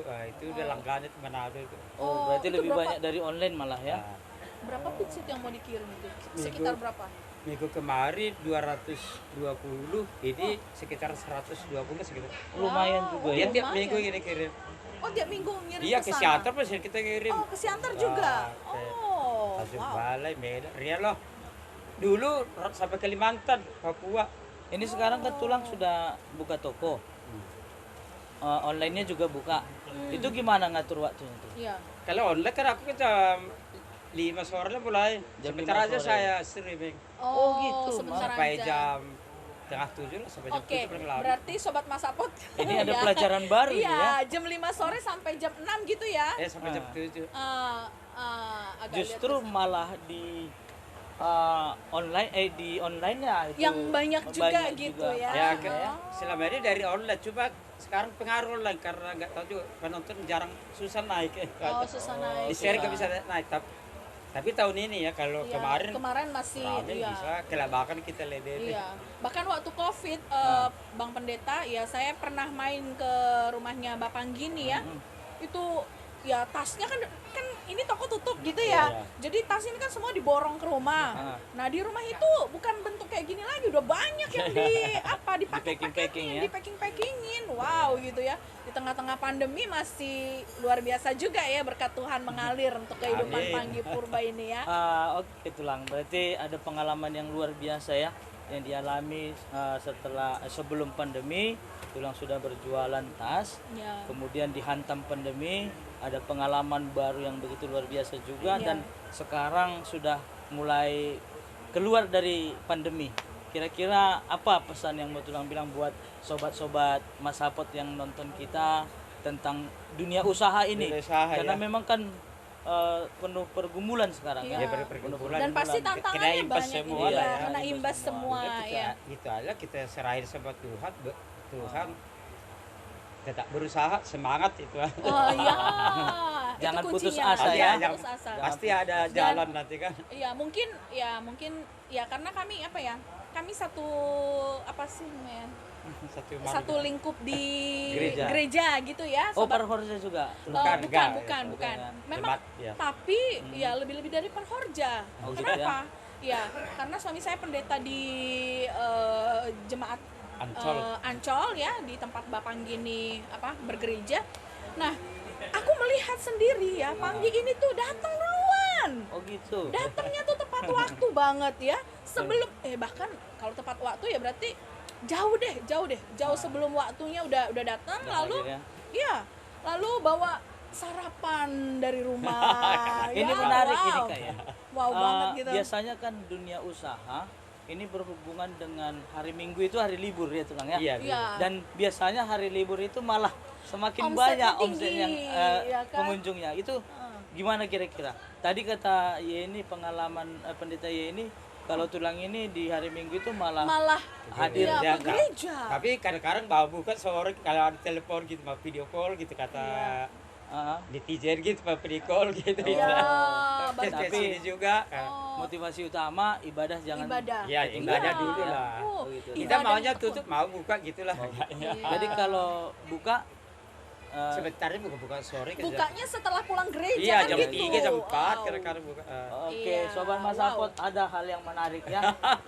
udah langganan itu Manado itu.
Oh, berarti
itu
lebih
berapa-
banyak dari online malah ya?
Nah,
Berapa pitch yang mau dikirim itu? Sekitar berapa?
minggu kemarin 220, ini sekitar 120 sekitar.
Lumayan juga
Dia
ya.
tiap
lumayan.
minggu ini kirim.
Oh, tiap minggu ngirim
Iya
ke
ke
sana?
Siantar pasti kita kirim.
Oh, ke Siantar juga.
oke.
Oh,
Langsung
wow.
balai Medan, Riau loh. Dulu sampai Kalimantan, Papua.
Ini sekarang kan Tulang sudah buka toko. Online-nya juga buka. Itu gimana ngatur waktunya tuh?
Iya.
Kalau online kan aku ke jam 5 sore lah mulai.
Jam
Sebentar
5
aja
sore.
saya streaming.
Oh,
gitu,
sebentar
Sampai
aja.
jam setengah 7 lah, sampai jam
Oke,
7 paling lama.
berarti Sobat Masapot
Ini ada
ya.
pelajaran baru nih
Iya,
ya.
jam 5 sore sampai jam 6 gitu ya.
Sampai jam 7.
Agak
Justru
lihat
malah di online di online-nya itu
yang banyak juga
banyak
gitu
juga.
ya.
Ya, selama ini dari online. Coba sekarang pengaruh online karena nggak tahu juga penonton jarang susah naik.
Oh, susah naik.
Di share
ya.
nggak bisa naik. Tapi tahun ini ya kalau
Iya,
kemarin
masih
rame
iya.
bisa kelabakan kita lihat.
Iya, bahkan waktu COVID, Bang Pendeta, ya saya pernah main ke rumahnya Bapak Gini ya, itu ya tasnya kan ini toko tutup gitu ya,
Iya.
jadi tas ini kan semua diborong ke rumah. Nah di rumah itu bukan bentuk kayak gini lagi, udah banyak yang
Di-packing-packing ya.
di packingin, wow gitu ya. Di tengah-tengah pandemi masih luar biasa juga ya, berkat Tuhan mengalir untuk kehidupan
Amin.
Panggi Purba ini ya.
Oke Tulang, berarti ada pengalaman yang luar biasa ya yang dialami sebelum pandemi. Tulang sudah berjualan tas,
Ya.
kemudian dihantam pandemi, ada pengalaman baru yang begitu luar biasa juga,
Iya.
dan sekarang sudah mulai keluar dari pandemi. Kira-kira apa pesan yang mau Tulang bilang buat sobat-sobat Masapot yang nonton kita tentang dunia usaha ini?
Dunia usaha,
Karena
ya.
memang kan penuh pergumulan sekarang
Iya.
ya.
Ya pergumulan.
Dan pasti
Kena
tantangannya
imbas
banyak
semua
iya,
lah ya.
kena imbas semua ya.
Itu aja kita serahin sama Tuhan. Tuhan tetap berusaha, semangat itu.
Oh iya.
Jangan
Itu
putus
kuncinya.
asa
Jangan
ya.
putus asa.
Pasti ada jalan nanti kan.
Iya, mungkin ya karena kami apa ya? Kami satu apa sih namanya? Satu lingkup di gereja gitu ya.
Oh,
Sobat.
Perhorja juga.
Bukan.
Bukan.
Memang
Hebat, ya.
tapi ya lebih-lebih dari Perhorja.
Oh, gitu
Kenapa? Ya, karena suami saya pendeta di jemaat Ancol ya, di tempat Bapak gini bergereja. Nah, aku melihat sendiri ya, Panggi ini tuh datang duluan.
Oh gitu.
Datangnya tuh tepat waktu banget ya. Sebelum bahkan kalau tepat waktu ya berarti jauh sebelum waktunya udah datang, lalu
hadir ya.
iya, lalu bawa sarapan dari rumah.
Ini
Ya,
menarik
wow.
ini Kak ya.
Wow banget gitu.
Biasanya kan dunia usaha ini berhubungan dengan hari Minggu itu hari libur ya Tukang ya.
Iya.
Iya.
Dan biasanya hari libur itu malah semakin
Omsetnya
banyak
tinggi,
omset yang
ya kan?
pengunjungnya. Itu gimana kira-kira? Tadi kata Yeni pengalaman pendeta Yeni kalau tulang ini di hari Minggu itu malah hadir
iya,
Ya,
ke gereja.
Tapi kadang-kadang mau buka sore kalau ada telepon gitu, mau video call gitu kata netizen gitu, mau video call gitu.
Iya,
Ke
bagus.
sini juga.
motivasi utama ibadah jangan
Ibadah.
Ya, ibadah
Iya.
dulu lah.
Oh,
gitu.
Kita
ibadah
maunya
itu.
tutup, mau buka gitulah.
Iya.
Jadi kalau buka
Sebentar ini buka sore kerja.
Bukanya setelah pulang gereja
Iya,
kan
jam
gitu.
3, jam 4
Wow.
kadang-kadang buka.
Oke,
Iya,
Sobat Masapot, ada hal yang menarik ya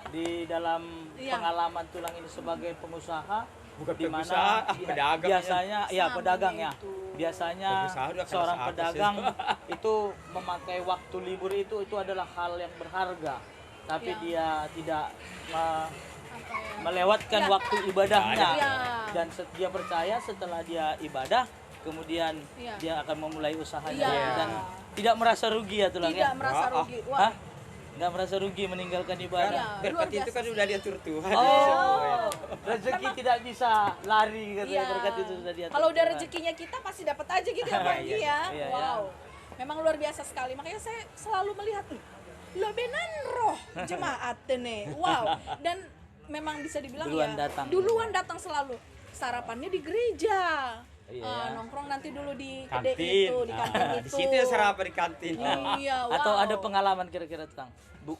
di dalam
Iya.
pengalaman tulang ini sebagai pengusaha,
Bukan
di mana
pengusaha, pedagang
biasanya ya
Sama
pedagang ya.
itu.
Biasanya
Pengusaha udah
seorang
kelas atas
pedagang itu memakai waktu libur itu adalah hal yang berharga. Tapi
Iya.
dia tidak melewatkan
Iya.
waktu ibadahnya.
Iya.
Dan dia percaya setelah dia ibadah kemudian
Iya.
dia akan memulai usahanya
Iya.
dan tidak merasa rugi ya tulang
Tidak
ya.
merasa rugi.
Hah?
Wah.
Nggak merasa rugi meninggalkan
Iya,
ibadah.
luar
Berkat itu
biasa
kan
sih.
udah diatur Tuhan.
Oh, rezeki tidak bisa lari katanya,
Iya.
berkat itu sudah diatur.
Kalau udah
Tuhan.
rezekinya kita pasti dapat aja gitu ya Pak Gi ya.
Iya,
Wow. Memang luar biasa sekali. Makanya saya selalu melihat lo benan roh jemaat nih. Wow. Dan memang bisa dibilang duluan datang selalu. Sarapannya di gereja.
Iya.
Nongkrong nanti dulu di
Kantin.
itu, di kantin itu.
Di situ ya sarapan di kantin.
Iya, wow.
Atau ada pengalaman kira-kira Kang,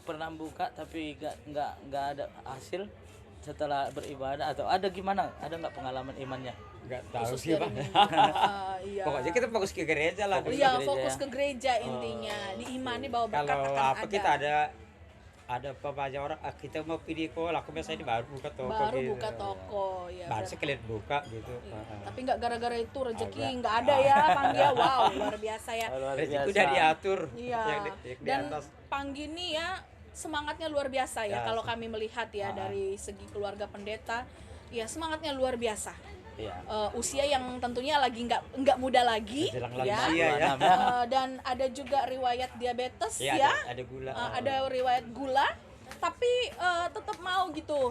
pernah buka tapi nggak ada hasil setelah beribadah atau ada gimana? Ada nggak pengalaman imannya?
Enggak tahu
Khusus
sih,
dari
Pak.
minggu. Iya.
Pokoknya kita fokus ke gereja lah.
Iya,
gereja
fokus
ya.
ke gereja intinya. Diimani bahwa berkat
Kalau
akan
apa kita ada apa banyak orang kita mau video call, aku biasanya baru buka toko
baru
gitu.
buka toko ya.
Baru
berarti.
sekalian buka gitu.
Tapi nggak gara-gara itu rezeki nggak ada ya Panggia. Wow, luar biasa ya.
Luar
Rezeki
biasa.
udah diatur.
Iya.
Yang di
Dan
atas.
Panggi nih ya semangatnya luar biasa ya
Ya,
kalau kami melihat ya dari segi keluarga pendeta. Ya semangatnya luar biasa.
Iya.
Usia yang tentunya lagi nggak muda lagi
Menjelang
ya.
lansia ya.
Dan ada juga riwayat diabetes
Iya,
ya.
ada gula.
Ada riwayat gula, tapi tetap mau gitu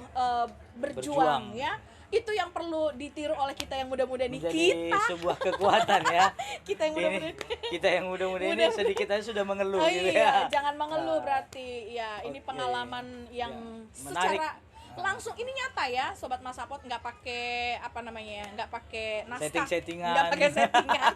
berjuang ya. Itu yang perlu ditiru oleh kita yang muda-muda nih.
Menjadi
Kita
sebuah kekuatan ya.
kita yang muda-muda.
Kita yang muda-muda ini sedikit aja sudah mengeluh
Oh,
gitu
iya,
ya.
jangan mengeluh berarti. Ya, ini
Oke.
pengalaman yang
Menarik.
secara langsung ini nyata ya, Sobat Masapot, nggak pakai apa namanya ya, nggak pakai naskah,
Setting-settingan.
nggak pakai settingan.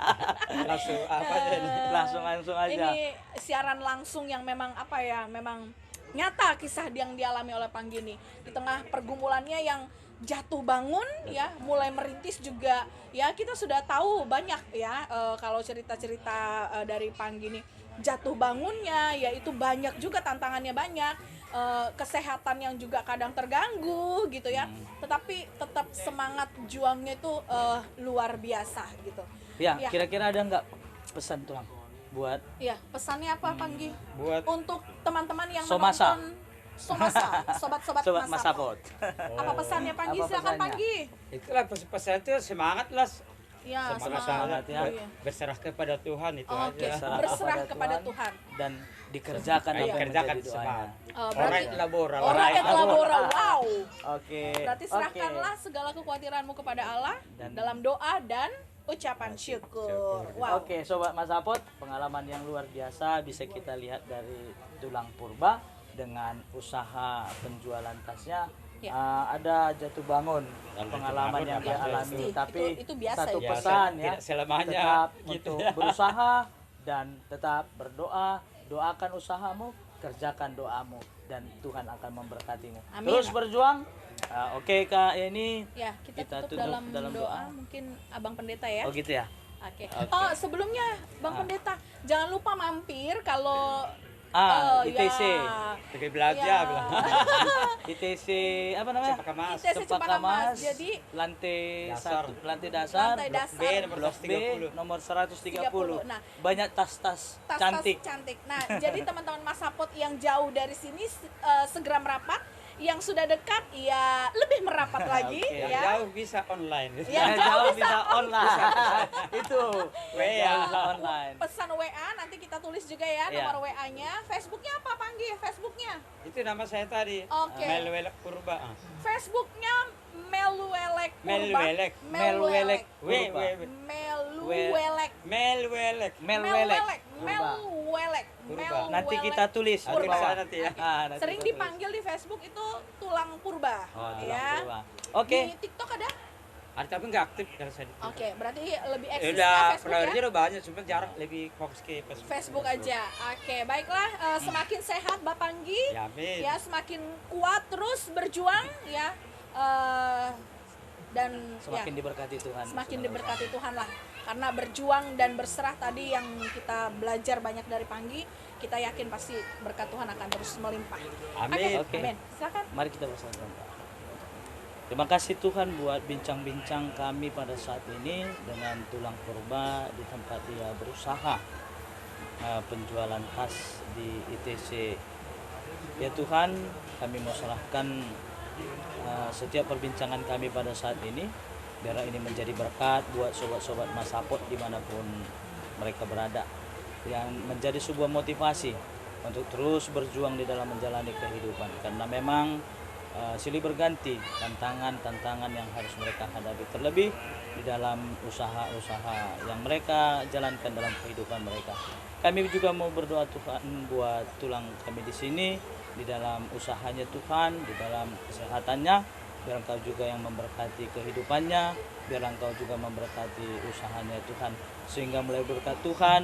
Langsung apa aja ini.
Langsung aja.
Ini siaran langsung yang memang apa ya, memang nyata kisah yang dialami oleh Panggini di tengah pergumulannya yang jatuh bangun ya, mulai merintis juga ya. Kita sudah tahu banyak ya kalau cerita-cerita dari Panggini jatuh bangunnya ya, itu banyak juga tantangannya, banyak kesehatan yang juga kadang terganggu gitu ya, tetapi tetap semangat juangnya itu luar biasa gitu
Ya, kira-kira ada nggak pesan tuh buat
ya. Pesannya apa Panggi
Buat
untuk teman-teman yang
Somasa.
menonton Somasa, sobat-sobat
Sobat
Masapot?
Masapot?
Apa pesannya Panggi?
Apa
Silakan
pesannya?
Panggi.
itulah pesan itu semangat lah.
Ya,
Semangat ya.
Iya.
Berserah kepada Tuhan itu
Oke,
aja.
berserah kepada Tuhan.
Dan dikerjakan apa yang
Kerjakan
menjadi
semangat.
doanya.
Berarti
Orang labora.
Orang et labora, wow.
Oke.
Berarti serahkanlah segala kekhawatiranmu kepada Allah
Dan-
dalam doa dan ucapan syukur. Wow.
Oke, Sobat Masapot, pengalaman yang luar biasa bisa kita lihat dari tulang purba dengan usaha penjualan tasnya.
Ya.
Ada jatuh bangun
Kalau
pengalaman
jatuh
yang
bangun
dia
apa
alami,
pasti.
tapi
Itu biasa
satu
ya.
pesan ya,
Tidak selamanya
tetap
gitu
untuk
ya.
berusaha dan tetap berdoa. Doakan usahamu, kerjakan doamu, dan Tuhan akan memberkatimu.
Amin.
Terus berjuang. Oke Kak, ini
Ya, kita tutup dalam doa. Mungkin Abang Pendeta ya.
Oh gitu ya.
Oke.
Oke.
Oh, sebelumnya Bang Pendeta, jangan lupa mampir kalau
ITC.
Pakai belajar
Ya.
bilang.
ITC apa namanya?
Cempaka Mas.
ITC Cempaka Mas. Jadi
lantai
Dasar.
lantai dasar,
Lantai
blok
dasar.
B, blok B,
130.
nomor 130.
Nah,
banyak tas-tas cantik.
cantik. Nah, jadi teman-teman Masapot yang jauh dari sini segera merapat. Yang sudah dekat ya lebih merapat lagi
Oke.
Yang
ya.
jauh bisa online.
Yang
Jauh bisa online. Itu
WA.
bisa online.
Pesan WA nanti kita tulis juga ya
Iya.
nomor WA-nya. Facebooknya apa Panggi? Facebooknya?
Itu nama saya tadi.
Oke.
Melwelek Purba.
Facebooknya Meluelek Purba.
Melwelek.
Melwelek.
Purba.
Meluelek.
Melwelek.
Melwelek.
Meluelek.
Purba.
Nanti kita tulis
Purba.
di bawah.
Nanti ya.
Nanti
Sering
kita tulis.
dipanggil di Facebook itu tulang purba.
Oh, tulang
ya.
purba. Oke.
Di TikTok ada?
Ada tapi nggak aktif kalau saya.
Oke, berarti lebih
Ya
eksis
udah,
Facebook
followernya
ya?
udah banyak, cuma jarang lebih fokus ke Facebook.
Facebook aja. Oke, baiklah. Semakin sehat Bapak Anggi.
Ya, amin.
Ya, semakin kuat terus berjuang ya. Dan
Semakin
ya,
diberkati Tuhan.
semakin diberkati Tuhan lah. Karena berjuang dan berserah tadi yang kita belajar banyak dari Panggi, kita yakin pasti berkat Tuhan akan terus melimpah.
Amin.
Oke, amin. Silakan.
Mari kita bersama. Terima kasih Tuhan buat bincang-bincang kami pada saat ini dengan tulang purba di tempat dia berusaha penjualan tas di ITC. Ya Tuhan, kami mau serahkan setiap perbincangan kami pada saat ini, biar ini menjadi berkat buat sobat-sobat Masapot dimanapun mereka berada, yang menjadi sebuah motivasi untuk terus berjuang di dalam menjalani kehidupan, karena memang silih berganti tantangan-tantangan yang harus mereka hadapi, terlebih di dalam usaha-usaha yang mereka jalankan dalam kehidupan mereka. Kami juga mau berdoa Tuhan buat tulang kami di sini, di dalam usahanya Tuhan, di dalam kesehatannya, biar Engkau juga yang memberkati kehidupannya, biar Engkau juga memberkati usahanya Tuhan, sehingga mulai berkat Tuhan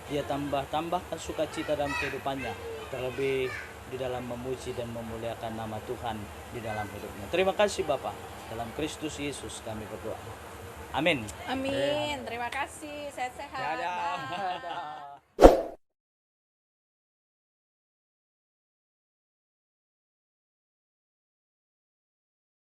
dia tambahkan sukacita dalam kehidupannya, terlebih di dalam memuji dan memuliakan nama Tuhan di dalam hidupnya. Terima kasih Bapa, dalam Kristus Yesus kami berdoa. Amin.
Amin. Terima kasih. Sehat-sehat.
Dadah.
Bye.